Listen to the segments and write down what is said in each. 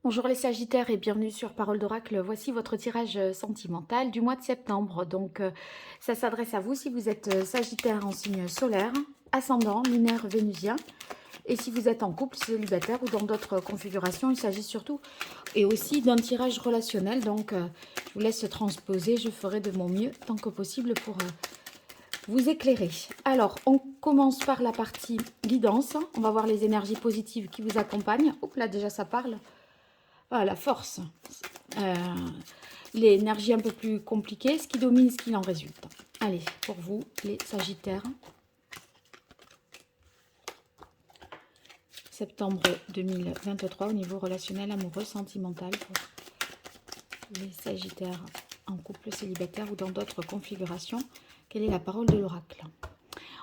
Bonjour les Sagittaires et bienvenue sur Parole d'Oracle. Voici votre tirage sentimental du mois de septembre. Donc, ça s'adresse à vous si vous êtes Sagittaire en signe solaire, ascendant, lunaire, vénusien. Et si vous êtes en couple, célibataire ou dans d'autres configurations, il s'agit surtout et aussi d'un tirage relationnel. Donc, je vous laisse transposer. Je ferai de mon mieux tant que possible pour vous éclairer. Alors, on commence par la partie guidance. On va voir les énergies positives qui vous accompagnent. Oups, là déjà ça parle. Voilà, la force. Euh, L'énergie un peu plus compliquée, ce qui domine, ce qu'il en résulte. Allez, pour vous, les Sagittaires. Septembre 2023, au niveau relationnel, amoureux, sentimental, pour les Sagittaires en couple, célibataire ou dans d'autres configurations. Quelle est la parole de l'oracle?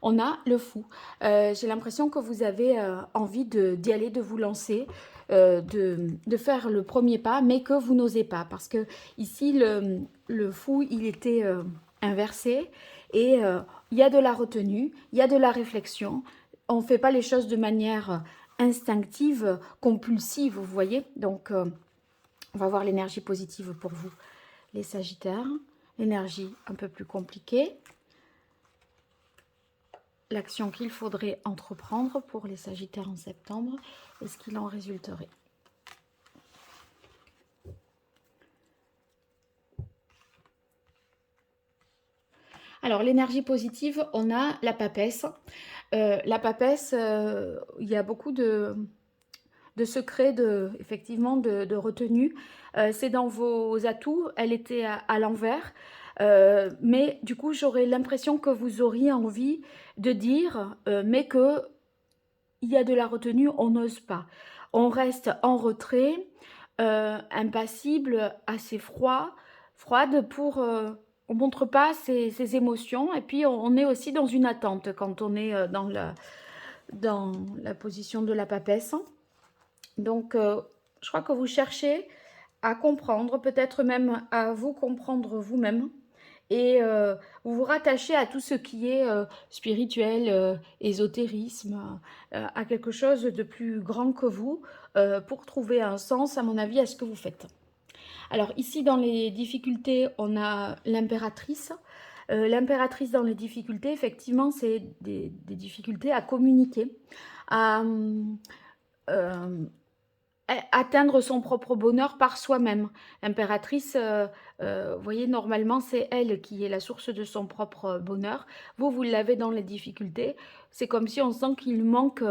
On a le fou. J'ai l'impression que vous avez envie d'y aller, de vous lancer, de faire le premier pas, mais que vous n'osez pas. Parce que ici, le fou, il était inversé et il y a de la retenue, il y a de la réflexion. On ne fait pas les choses de manière instinctive, compulsive, vous voyez. Donc, on va voir l'énergie positive pour vous, les Sagittaires. L'énergie un peu plus compliquée. L'action qu'il faudrait entreprendre pour les Sagittaires en septembre et ce qu'il en résulterait. Alors, l'énergie positive, on a la papesse. La papesse, il y a beaucoup de secrets, effectivement, de retenue. C'est dans vos atouts. Elle était à l'envers. Mais du coup, j'aurais l'impression que vous auriez envie de dire, mais que il y a de la retenue, on n'ose pas. On reste en retrait, impassible, assez froide pour... on ne montre pas ses émotions et puis on est aussi dans une attente quand on est dans la position de la papesse. Donc, je crois que vous cherchez à comprendre, peut-être même à vous comprendre vous-même et vous vous rattachez à tout ce qui est spirituel, ésotérisme, à quelque chose de plus grand que vous pour trouver un sens, à mon avis, à ce que vous faites. Alors ici, dans les difficultés, on a l'impératrice. L'impératrice dans les difficultés, effectivement, c'est des difficultés à communiquer, à atteindre son propre bonheur par soi-même. L'impératrice, vous voyez, normalement, c'est elle qui est la source de son propre bonheur. Vous l'avez dans les difficultés. C'est comme si on sent qu'il manque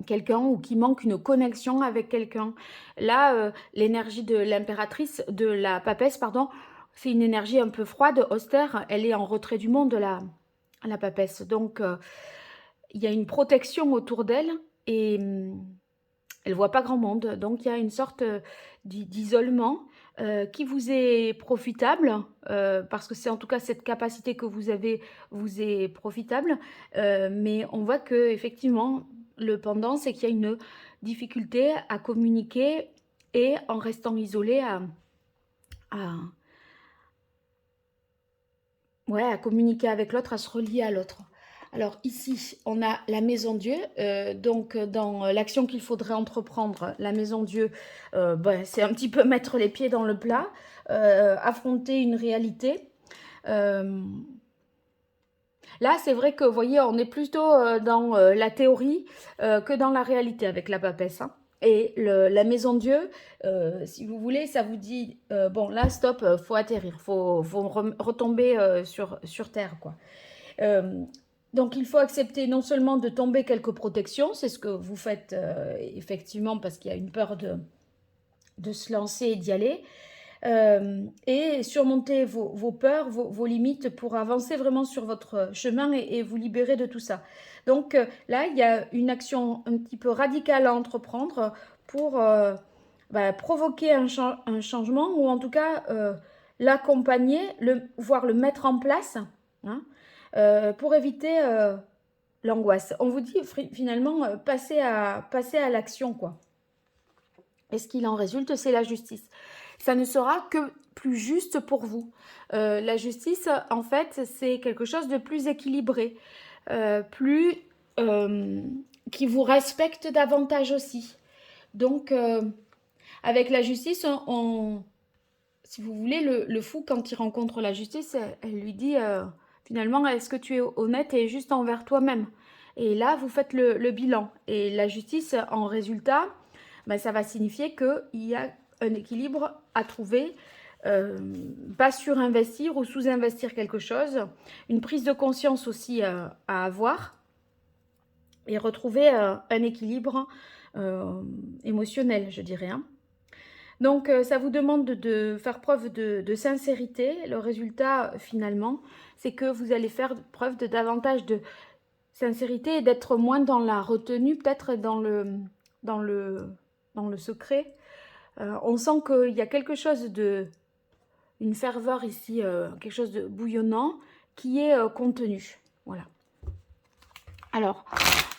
quelqu'un ou qu'il manque une connexion avec quelqu'un. Là, l'énergie de l'impératrice, de la papesse, pardon, c'est une énergie un peu froide, austère. Elle est en retrait du monde, la papesse. Donc, il y a une protection autour d'elle et... elle ne voit pas grand monde, donc il y a une sorte d'isolement qui vous est profitable, parce que c'est en tout cas cette capacité que vous avez vous est profitable, mais on voit que effectivement le pendant, c'est qu'il y a une difficulté à communiquer et en restant isolé à communiquer avec l'autre, à se relier à l'autre. Alors ici, on a la maison Dieu. Donc dans l'action qu'il faudrait entreprendre, la maison Dieu, c'est un petit peu mettre les pieds dans le plat, affronter une réalité. Là, c'est vrai que, vous voyez, on est plutôt dans la théorie que dans la réalité avec la papesse. Hein. Et la maison Dieu, si vous voulez, ça vous dit, bon, là, stop, faut atterrir, faut retomber sur terre, quoi. Donc, il faut accepter non seulement de tomber quelques protections, c'est ce que vous faites effectivement parce qu'il y a une peur de se lancer et d'y aller, et surmonter vos peurs, vos limites pour avancer vraiment sur votre chemin et vous libérer de tout ça. Donc là, il y a une action un petit peu radicale à entreprendre pour provoquer un changement ou en tout cas l'accompagner, voire le mettre en place, hein, pour éviter l'angoisse. On vous dit finalement passer à l'action, quoi. Et ce qu'il en résulte, c'est la justice. Ça ne sera que plus juste pour vous. La justice, en fait, c'est quelque chose de plus équilibré, plus qui vous respecte davantage aussi. Donc, Avec la justice, si vous voulez, le fou, quand il rencontre la justice, elle lui dit finalement, est-ce que tu es honnête et juste envers toi-même? Et là, vous faites le bilan. Et la justice, en résultat, ben, ça va signifier qu'il y a un équilibre à trouver, pas surinvestir ou sous-investir quelque chose, une prise de conscience aussi à avoir et retrouver un équilibre émotionnel, je dirais. Hein. Donc, ça vous demande de faire preuve de sincérité. Le résultat, finalement, c'est que vous allez faire preuve de davantage de sincérité et d'être moins dans la retenue, peut-être dans le secret. On sent qu'il y a quelque chose une ferveur ici, quelque chose de bouillonnant qui est contenu. Voilà. Alors,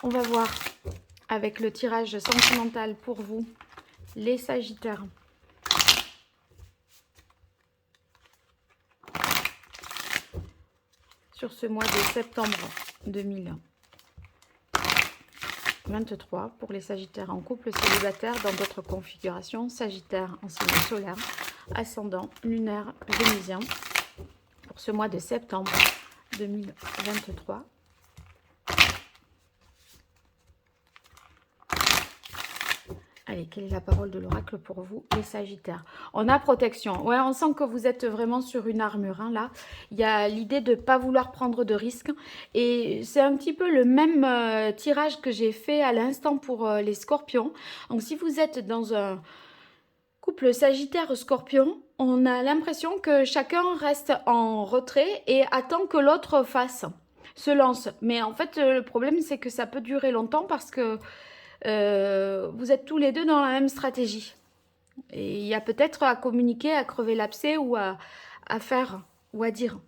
on va voir avec le tirage sentimental pour vous, les Sagittaires. Sur ce mois de septembre 2023 pour les Sagittaires en couple, célibataire dans d'autres configurations, Sagittaire en signe solaire, ascendant, lunaire, vénusien pour ce mois de septembre 2023. Allez, quelle est la parole de l'oracle pour vous, les Sagittaires? On a protection. Ouais, on sent que vous êtes vraiment sur une armure. Hein, là, il y a l'idée de ne pas vouloir prendre de risques. Et c'est un petit peu le même tirage que j'ai fait à l'instant pour les Scorpions. Donc, si vous êtes dans un couple Sagittaire-Scorpion, on a l'impression que chacun reste en retrait et attend que l'autre se lance. Mais en fait, le problème, c'est que ça peut durer longtemps parce que vous êtes tous les deux dans la même stratégie. Et il y a peut-être à communiquer, à crever l'abcès ou à faire ou à dire.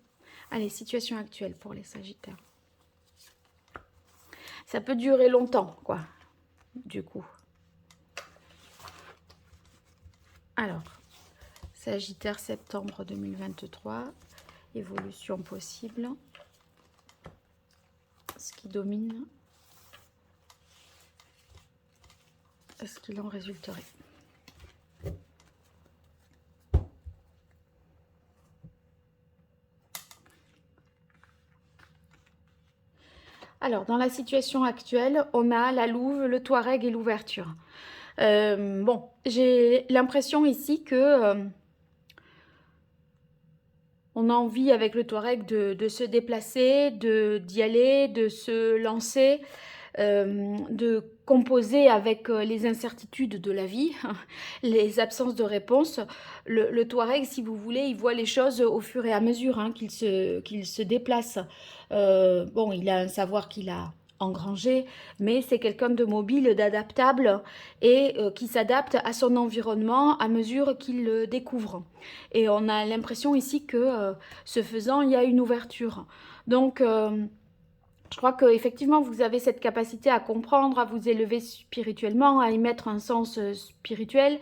Allez, situation actuelle pour les Sagittaires. Ça peut durer longtemps, quoi, du coup. Alors, Sagittaire, septembre 2023, évolution possible. Ce qui domine. Ce qu'il en résulterait. Alors, dans la situation actuelle, on a la louve, le touareg et l'ouverture. Bon, j'ai l'impression ici que on a envie avec le touareg de se déplacer, d'y aller, de se lancer, de composer avec les incertitudes de la vie, les absences de réponse. Le touareg, si vous voulez, il voit les choses au fur et à mesure hein, qu'il se déplace. Bon, il a un savoir qu'il a engrangé, mais c'est quelqu'un de mobile, d'adaptable et qui s'adapte à son environnement à mesure qu'il le découvre. Et on a l'impression ici que, ce faisant, il y a une ouverture. Donc, je crois qu'effectivement, vous avez cette capacité à comprendre, à vous élever spirituellement, à y mettre un sens spirituel.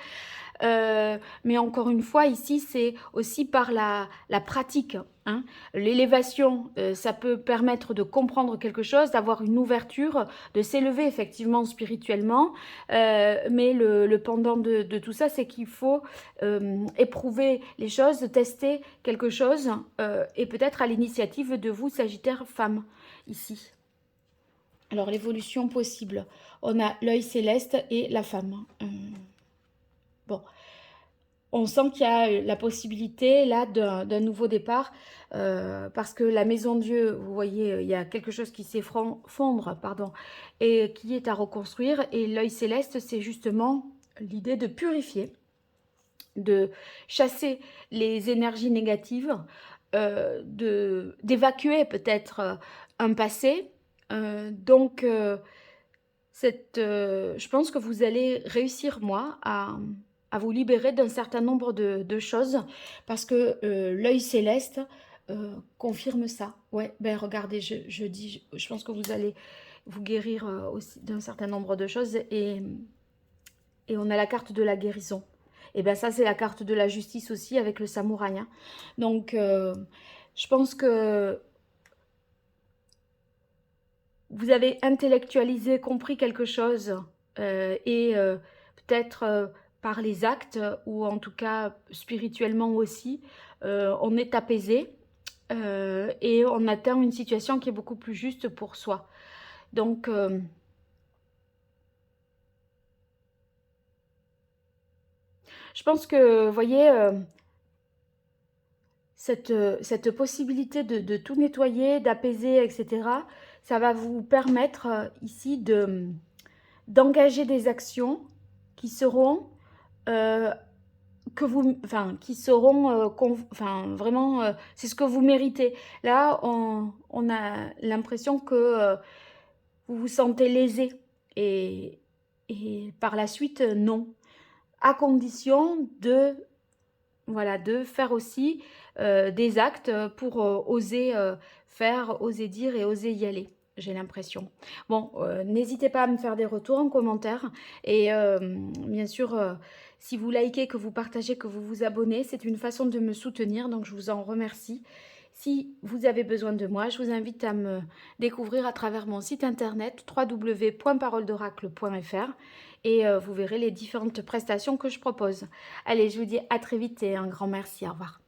Mais encore une fois, ici, c'est aussi par la pratique. Hein. L'élévation, ça peut permettre de comprendre quelque chose, d'avoir une ouverture, de s'élever effectivement spirituellement. Mais le pendant de tout ça, c'est qu'il faut éprouver les choses, tester quelque chose, et peut-être à l'initiative de vous, Sagittaire femme, ici. Alors, l'évolution possible. On a l'œil céleste et la femme. Bon, on sent qu'il y a la possibilité là d'un nouveau départ parce que la maison Dieu, vous voyez, il y a quelque chose qui s'effondre, pardon, et qui est à reconstruire. Et l'œil céleste, c'est justement l'idée de purifier, de chasser les énergies négatives, d'évacuer peut-être un passé. Donc, je pense que vous allez réussir, moi, à vous libérer d'un certain nombre de choses parce que l'œil céleste confirme ça. Ouais, ben regardez, je pense que vous allez vous guérir aussi d'un certain nombre de choses et on a la carte de la guérison. Et bien ça, c'est la carte de la justice aussi avec le samouraï. Hein. Donc, je pense que vous avez intellectualisé, compris quelque chose et peut-être par les actes, ou en tout cas spirituellement aussi, on est apaisé et on atteint une situation qui est beaucoup plus juste pour soi. Donc, je pense que, vous voyez, cette possibilité de tout nettoyer, d'apaiser, etc., ça va vous permettre ici d'engager des actions qui seront qui seront vraiment, c'est ce que vous méritez. Là, on a l'impression que vous vous sentez lésé, et, et par la suite, non. À condition de, voilà, de faire aussi des actes pour oser faire, oser dire et oser y aller. J'ai l'impression. Bon, n'hésitez pas à me faire des retours en commentaire. Et bien sûr, si vous likez, que vous partagez, que vous vous abonnez, c'est une façon de me soutenir. Donc, je vous en remercie. Si vous avez besoin de moi, je vous invite à me découvrir à travers mon site internet www.paroledoracle.fr, et vous verrez les différentes prestations que je propose. Allez, je vous dis à très vite et un grand merci. Au revoir.